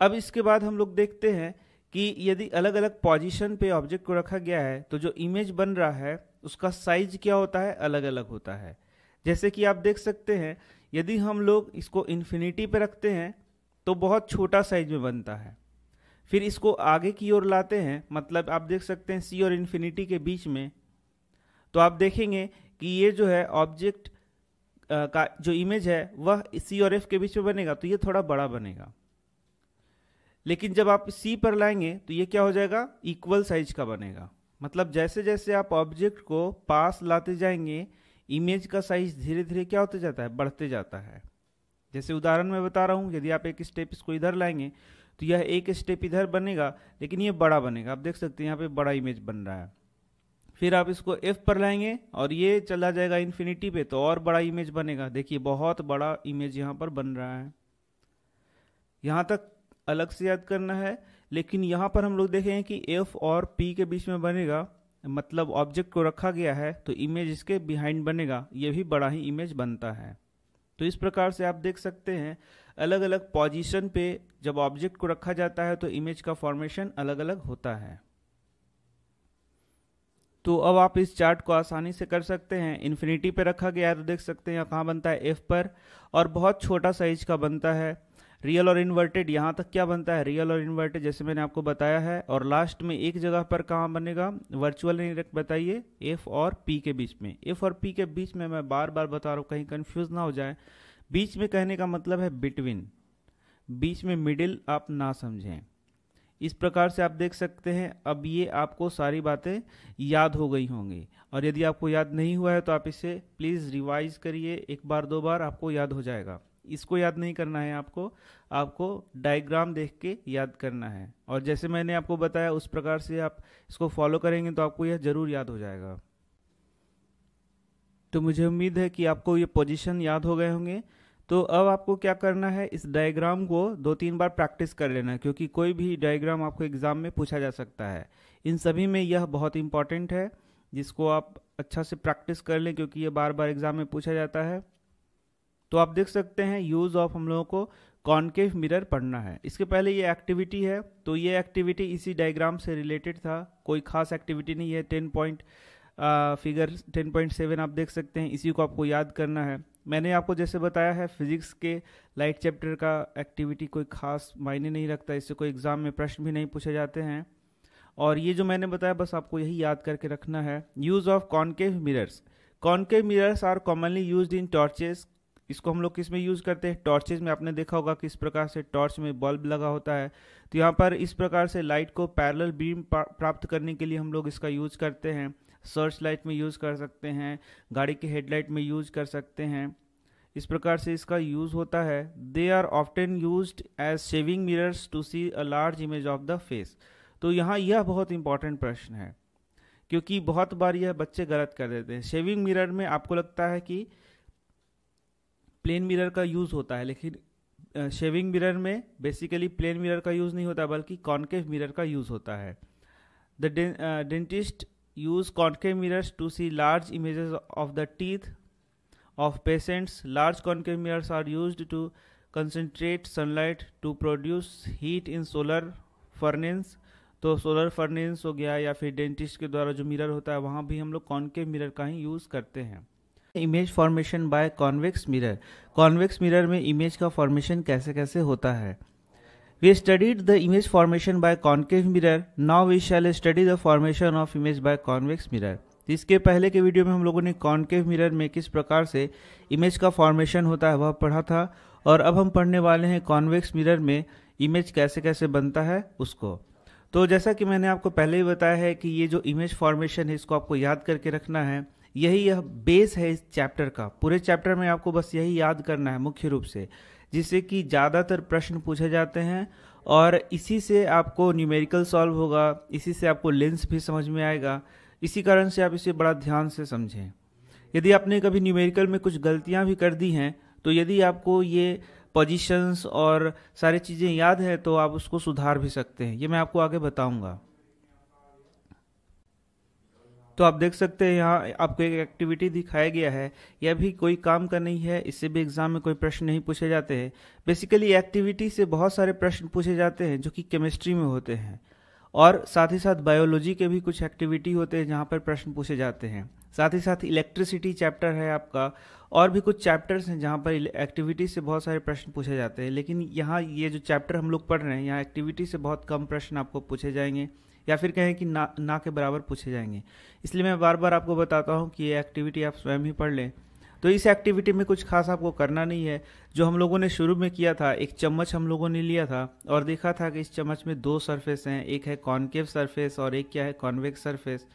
अब इसके बाद हम लोग देखते हैं कि यदि अलग अलग पोजीशन पे ऑब्जेक्ट को रखा गया है तो जो इमेज बन रहा है उसका साइज क्या होता है, अलग अलग होता है। जैसे कि आप देख सकते हैं यदि हम लोग इसको इन्फिनिटी पे रखते हैं तो बहुत छोटा साइज में बनता है। फिर इसको आगे की ओर लाते हैं, मतलब आप देख सकते हैं सी और इन्फिनिटी के बीच में, तो आप देखेंगे कि ये जो है ऑब्जेक्ट का जो इमेज है वह सी और एफ के बीच में बनेगा तो ये थोड़ा बड़ा बनेगा। लेकिन जब आप सी पर लाएंगे तो ये क्या हो जाएगा, इक्वल साइज का बनेगा। मतलब जैसे जैसे आप ऑब्जेक्ट को पास लाते जाएंगे इमेज का साइज धीरे धीरे क्या होते जाता है, बढ़ते जाता है। जैसे उदाहरण में बता रहा हूं, यदि आप एक स्टेप इसको इधर लाएंगे तो यह एक स्टेप इधर बनेगा लेकिन ये बड़ा बनेगा। आप देख सकते हैं यहाँ पे बड़ा इमेज बन रहा है। फिर आप इसको एफ पर लाएंगे और ये चला जाएगा इन्फिनिटी पे तो और बड़ा इमेज बनेगा। देखिए बहुत बड़ा इमेज यहाँ पर बन रहा है। यहाँ तक अलग से याद करना है। लेकिन यहाँ पर हम लोग देखेंगे कि एफ और पी के बीच में बनेगा, मतलब ऑब्जेक्ट को रखा गया है तो इमेज इसके बिहाइंड बनेगा, ये भी बड़ा ही इमेज बनता है। तो इस प्रकार से आप देख सकते हैं अलग अलग पोजीशन पे जब ऑब्जेक्ट को रखा जाता है तो इमेज का फॉर्मेशन अलग अलग होता है। तो अब आप इस चार्ट को आसानी से कर सकते हैं। इन्फिनिटी पे रखा गया है तो देख सकते हैं यहाँ कहाँ बनता है, एफ पर, और बहुत छोटा साइज का बनता है। रियल और इन्वर्टेड यहाँ तक क्या बनता है, रियल और इन्वर्टेड जैसे मैंने आपको बताया है। और लास्ट में एक जगह पर कहाँ बनेगा, वर्चुअल इरेक्ट बताइए, एफ और पी के बीच में। एफ और पी के बीच में मैं बार बार बता रहा हूँ कहीं कंफ्यूज ना हो जाए। बीच में कहने का मतलब है बिटवीन, बीच में मिडिल आप ना समझें। इस प्रकार से आप देख सकते हैं। अब ये आपको सारी बातें याद हो गई होंगी, और यदि आपको याद नहीं हुआ है तो आप इसे प्लीज रिवाइज करिए, एक बार दो बार आपको याद हो जाएगा। इसको याद नहीं करना है आपको डायग्राम देख के याद करना है। और जैसे मैंने आपको बताया उस प्रकार से आप इसको फॉलो करेंगे तो आपको यह जरूर याद हो जाएगा। तो मुझे उम्मीद है कि आपको ये पोजीशन याद हो गए होंगे। तो अब आपको क्या करना है, इस डायग्राम को 2-3 बार प्रैक्टिस कर लेना है, क्योंकि कोई भी डायग्राम आपको एग्जाम में पूछा जा सकता है। इन सभी में यह बहुत इंपॉर्टेंट है जिसको आप अच्छा से प्रैक्टिस कर लें, क्योंकि ये बार बार एग्जाम में पूछा जाता है। तो आप देख सकते हैं यूज ऑफ हम लोगों को कॉनकेव मिरर पढ़ना है। इसके पहले ये एक्टिविटी है, तो ये एक्टिविटी इसी डायग्राम से रिलेटेड था, कोई खास एक्टिविटी नहीं है। फिगर 10.7 आप देख सकते हैं, इसी को आपको याद करना है। मैंने आपको जैसे बताया है फिजिक्स के लाइट चैप्टर का एक्टिविटी कोई खास मायने नहीं रखता, इससे कोई एग्जाम में प्रश्न भी नहीं पूछे जाते हैं। और ये जो मैंने बताया बस आपको यही याद करके रखना है। Use of concave mirrors. Concave mirrors are commonly used in torches. इसको हम लोग किस में यूज करते हैं, टॉर्चेज में। आपने देखा होगा किस प्रकार से टॉर्च में बल्ब लगा होता है, तो यहाँ पर इस प्रकार से लाइट को पैरेलल बीम प्राप्त करने के लिए हम लोग इसका यूज करते हैं। सर्च लाइट में यूज कर सकते हैं, गाड़ी के हेडलाइट में यूज कर सकते हैं। इस प्रकार से इसका यूज होता है। They are often used as shaving mirrors to see a large image of the face. तो यहाँ यह बहुत इंपॉर्टेंट प्रश्न है, क्योंकि बहुत बार यह बच्चे गलत कर देते हैं। शेविंग मिरर में आपको लगता है कि प्लेन मिरर का यूज़ होता है, लेकिन शेविंग मिरर में बेसिकली प्लेन मिरर का यूज़ नहीं होता बल्कि कॉन्केव मिरर का यूज़ होता है। The dentist use concave mirrors to see large images of the teeth of patients. Large concave mirrors are used to concentrate sunlight to produce heat in solar furnace. तो solar furnace हो गया या फिर dentist के द्वारा जो mirror होता है वहाँ भी हम लोग कॉन्केव मिरर का ही यूज़ करते हैं। Image formation by convex mirror. Convex mirror में इमेज का फॉर्मेशन कैसे कैसे होता है। We studied the image formation by concave mirror. Now we shall study the formation of image by convex mirror. इसके पहले के वीडियो में हम लोगों ने कॉन्केव मिरर में किस प्रकार से इमेज का फॉर्मेशन होता है वह पढ़ा था, और अब हम पढ़ने वाले हैं कॉन्वेक्स मिरर में इमेज कैसे कैसे बनता है उसको। तो जैसा कि मैंने आपको पहले ही बताया है कि ये जो इमेज फॉर्मेशन है इसको आपको याद करके रखना है। यह बेस है इस चैप्टर का। पूरे चैप्टर में आपको बस यही याद करना है मुख्य रूप से, जिससे कि ज़्यादातर प्रश्न पूछे जाते हैं और इसी से आपको न्यूमेरिकल सॉल्व होगा, इसी से आपको लेंस भी समझ में आएगा। इसी कारण से आप इसे बड़ा ध्यान से समझें। यदि आपने कभी न्यूमेरिकल में कुछ गलतियां भी कर दी हैं तो यदि आपको ये पोजीशंस और सारी चीज़ें याद है तो आप उसको सुधार भी सकते हैं। ये मैं आपको आगे बताऊंगा। तो आप देख सकते हैं यहाँ आपको एक एक्टिविटी दिखाया गया है। यह भी कोई काम का नहीं है, इससे भी एग्जाम में कोई प्रश्न नहीं पूछे जाते हैं। बेसिकली एक्टिविटी से बहुत सारे प्रश्न पूछे जाते हैं जो कि केमिस्ट्री में होते हैं, और साथ ही साथ बायोलॉजी के भी कुछ एक्टिविटी होते हैं जहाँ पर प्रश्न पूछे जाते हैं। साथ ही साथ इलेक्ट्रिसिटी चैप्टर है आपका, और भी कुछ चैप्टर्स हैं जहाँ पर एक्टिविटी से बहुत सारे प्रश्न पूछे जाते हैं। लेकिन यहाँ ये जो चैप्टर हम लोग पढ़ रहे हैं यहाँ एक्टिविटी से बहुत कम प्रश्न आपको पूछे जाएंगे, या फिर कहें कि ना के बराबर पूछे जाएंगे। इसलिए मैं बार बार आपको बताता हूँ कि ये एक्टिविटी आप स्वयं ही पढ़ लें। तो इस एक्टिविटी में कुछ खास आपको करना नहीं है। जो हम लोगों ने शुरू में किया था, एक चम्मच हम लोगों ने लिया था और देखा था कि इस चम्मच में दो सरफेस हैं, एक है कॉन्केव सरफेस और एक क्या है कॉन्वेक्स सरफेस।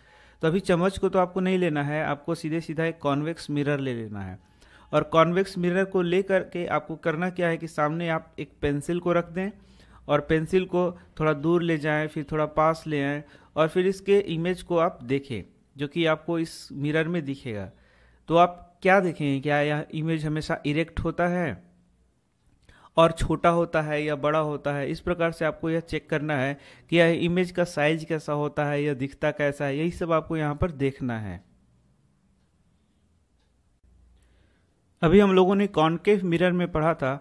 तो अभी चम्मच को तो आपको नहीं लेना है, आपको सीधे सीधा एक कॉन्वेक्स मिरर ले लेना है। और कॉन्वेक्स मिरर को ले करके आपको करना क्या है कि सामने आप एक पेंसिल को रख दें और पेंसिल को थोड़ा दूर ले जाएं, फिर थोड़ा पास ले आएँ और फिर इसके इमेज को आप देखें जो कि आपको इस मिरर में दिखेगा। तो आप क्या देखेंगे, क्या यह इमेज हमेशा इरेक्ट होता है और छोटा होता है या बड़ा होता है। इस प्रकार से आपको यह चेक करना है कि यह इमेज का साइज कैसा होता है, यह दिखता कैसा है, यही सब आपको यहाँ पर देखना है। अभी हम लोगों ने कॉन्केव मिरर में पढ़ा था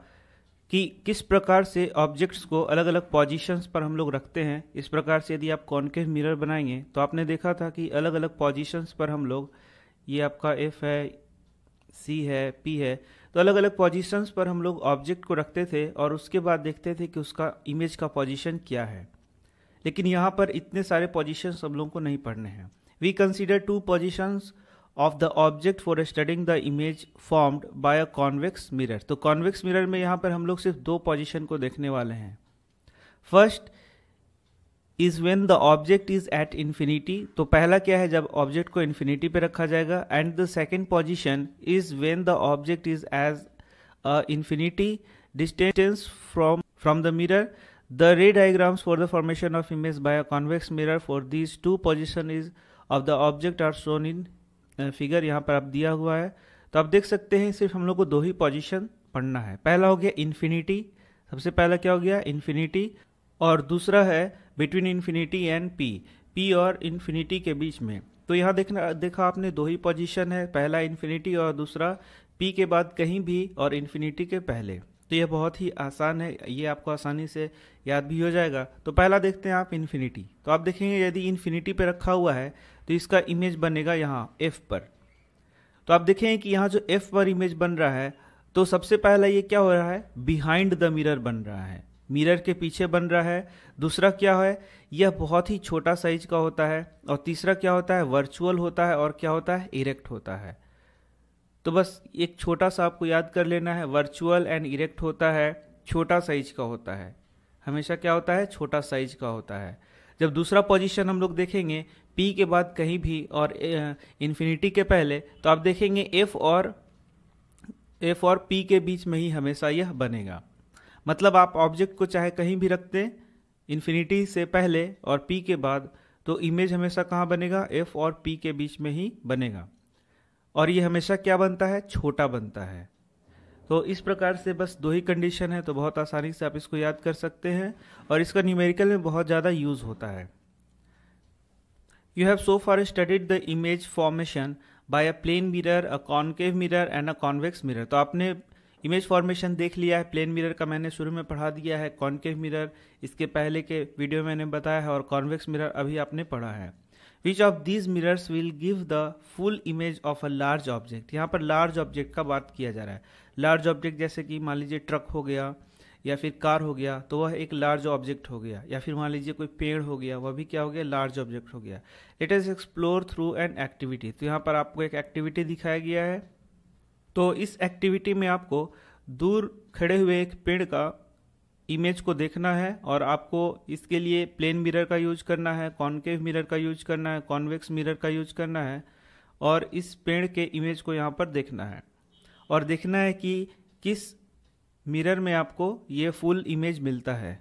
कि किस प्रकार से ऑब्जेक्ट्स को अलग अलग पोजीशंस पर हम लोग रखते हैं। इस प्रकार से यदि आप कॉन्केव मिरर बनाएंगे तो आपने देखा था कि अलग अलग पोजीशंस पर हम लोग, ये आपका एफ है, सी है, पी है, तो अलग अलग पोजीशंस पर हम लोग ऑब्जेक्ट को रखते थे और उसके बाद देखते थे कि उसका इमेज का पोजीशन क्या है। लेकिन यहाँ पर इतने सारे पोजीशंस हम लोगों को नहीं पढ़ने हैं। We consider 2 positions of the object for studying the image formed by a convex mirror. तो कॉन्वेक्स मिरर में यहाँ पर हम लोग सिर्फ 2 पोजीशन को देखने वाले हैं। First is when the object is at infinity. तो पहला क्या है, जब ऑब्जेक्ट को इन्फिनिटी पे रखा जाएगा। And the second position is when the object is as infinity distance from the mirror. The ray diagrams for the formation of image by a convex mirror for these 2 position is of the object are shown in figure. यहाँ पर आप दिया हुआ है तो आप देख सकते हैं सिर्फ हम लोग को 2 ही पोजीशन पढ़ना है। पहला हो गया इन्फिनिटी, सबसे पहला क्या हो गया इन्फिनिटी, और दूसरा है बिटवीन इन्फिनिटी एंड पी और इन्फिनिटी के बीच में। तो यहाँ देखा आपने 2 ही पोजीशन है, पहला इन्फिनिटी और दूसरा पी के बाद कहीं भी और इन्फिनिटी के पहले। तो यह बहुत ही आसान है, ये आपको आसानी से याद भी हो जाएगा। तो पहला देखते हैं आप इन्फिनिटी। तो आप देखेंगे यदि इन्फिनिटी पे रखा हुआ है तो इसका इमेज बनेगा यहाँ एफ पर। तो आप देखेंगे कि यहाँ जो एफ पर इमेज बन रहा है तो सबसे पहला ये क्या हो रहा है, बिहाइंड द मिरर बन रहा है, मिरर के पीछे बन रहा है। दूसरा क्या है, यह बहुत ही छोटा साइज का होता है। और तीसरा क्या होता है, वर्चुअल होता है, और क्या होता है, इरेक्ट होता है। तो बस एक छोटा सा आपको याद कर लेना है, वर्चुअल एंड इरेक्ट होता है, छोटा साइज का होता है, हमेशा क्या होता है, छोटा साइज का होता है। जब दूसरा पोजीशन हम लोग देखेंगे पी के बाद कहीं भी और इन्फिनिटी के पहले, तो आप देखेंगे एफ और पी के बीच में ही हमेशा यह बनेगा। मतलब आप ऑब्जेक्ट को चाहे कहीं भी रख दें इन्फिनिटी से पहले और पी के बाद, तो इमेज हमेशा कहाँ बनेगा, एफ और पी के बीच में ही बनेगा। और ये हमेशा क्या बनता है, छोटा बनता है। तो इस प्रकार से बस 2 ही कंडीशन है, तो बहुत आसानी से आप इसको याद कर सकते हैं और इसका न्यूमेरिकल में बहुत ज़्यादा यूज होता है। You have so far studied the image formation by a plane mirror, a concave mirror and a convex mirror। तो आपने इमेज फॉर्मेशन देख लिया है। प्लेन मिरर का मैंने शुरू में पढ़ा दिया है, कॉन्केव मिरर इसके पहले के वीडियो में मैंने बताया है और कॉन्वेक्स मिरर अभी आपने पढ़ा है। Which of these mirrors will give the full image of a large object. यहाँ पर लार्ज ऑब्जेक्ट का बात किया जा रहा है। लार्ज ऑब्जेक्ट जैसे कि मान लीजिए ट्रक हो गया या फिर कार हो गया, तो वह एक लार्ज ऑब्जेक्ट हो गया, या फिर मान लीजिए कोई पेड़ हो गया, वह भी क्या हो गया, लार्ज ऑब्जेक्ट हो गया। Let us explore through an activity. तो यहाँ पर आपको एक एक्टिविटी दिखाया गया है। तो इस एक्टिविटी में आपको दूर खड़े हुए एक पेड़ का इमेज को देखना है और आपको इसके लिए प्लेन मिरर का यूज करना है, कॉन्केव मिरर का यूज करना है, कॉन्वेक्स मिरर का यूज करना है और इस पेड़ के इमेज को यहाँ पर देखना है और देखना है कि किस मिरर में आपको ये फुल इमेज मिलता है।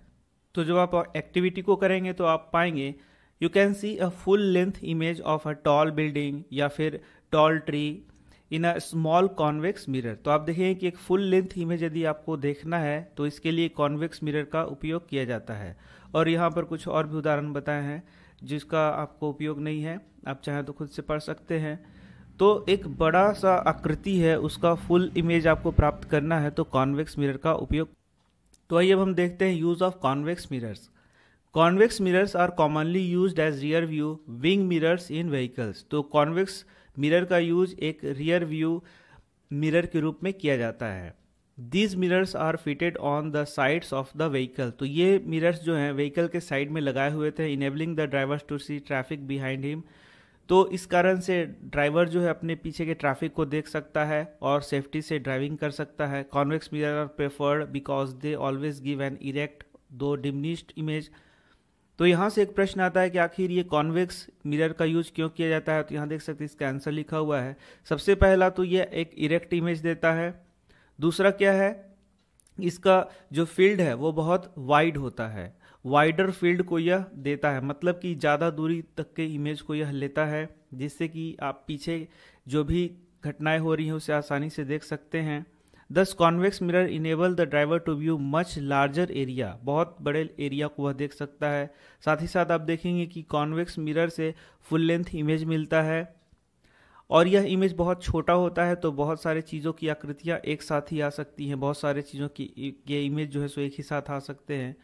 तो जब आप एक्टिविटी को करेंगे तो आप पाएंगे you can see a full length image of a tall building या फिर tall tree in a small convex mirror. तो आप देखेंगे कि एक फुल लेंथ इमेज यदि आपको देखना है तो इसके लिए कॉन्वेक्स मिरर का उपयोग किया जाता है। और यहाँ पर कुछ और भी उदाहरण बताए हैं जिसका आपको उपयोग नहीं है, आप चाहें तो खुद से पढ़ सकते हैं। तो एक बड़ा सा आकृति है, उसका फुल इमेज आपको प्राप्त करना है तो कॉन्वेक्स मिरर का उपयोग। तो आइए अब हम देखते हैं use of convex mirrors. Convex mirrors are commonly used as rear view wing mirrors in vehicles. तो कॉन्वेक्स मिरर का यूज एक रियर व्यू मिरर के रूप में किया जाता है। These mirrors are fitted on the sides of the vehicle. तो ये मिरर्स जो हैं व्हीकल के साइड में लगाए हुए थे, enabling the drivers to see traffic behind him. तो इस कारण से ड्राइवर जो है अपने पीछे के ट्रैफिक को देख सकता है और सेफ्टी से ड्राइविंग कर सकता है। Convex mirror are preferred because they always give an erect though diminished image. तो यहाँ से एक प्रश्न आता है कि आखिर ये कॉन्वेक्स मिरर का यूज क्यों किया जाता है। तो यहाँ देख सकते हैं इसका आंसर लिखा हुआ है। सबसे पहला तो ये एक इरेक्ट इमेज देता है। दूसरा क्या है, इसका जो फील्ड है वो बहुत वाइड होता है, वाइडर फील्ड को यह देता है, मतलब कि ज़्यादा दूरी तक के इमेज को यह लेता है जिससे कि आप पीछे जो भी घटनाएं हो रही हैं उसे आसानी से देख सकते हैं। Thus convex mirror enable the driver to view much larger area. बहुत बड़े एरिया को वह देख सकता है। साथ ही साथ आप देखेंगे कि कॉन्वेक्स मिरर से फुल लेंथ इमेज मिलता है और यह इमेज बहुत छोटा होता है तो बहुत सारे चीज़ों की आकृतियाँ एक साथ ही आ सकती हैं। बहुत सारे चीज़ों की ये इमेज जो है सो एक ही साथ आ सकते हैं।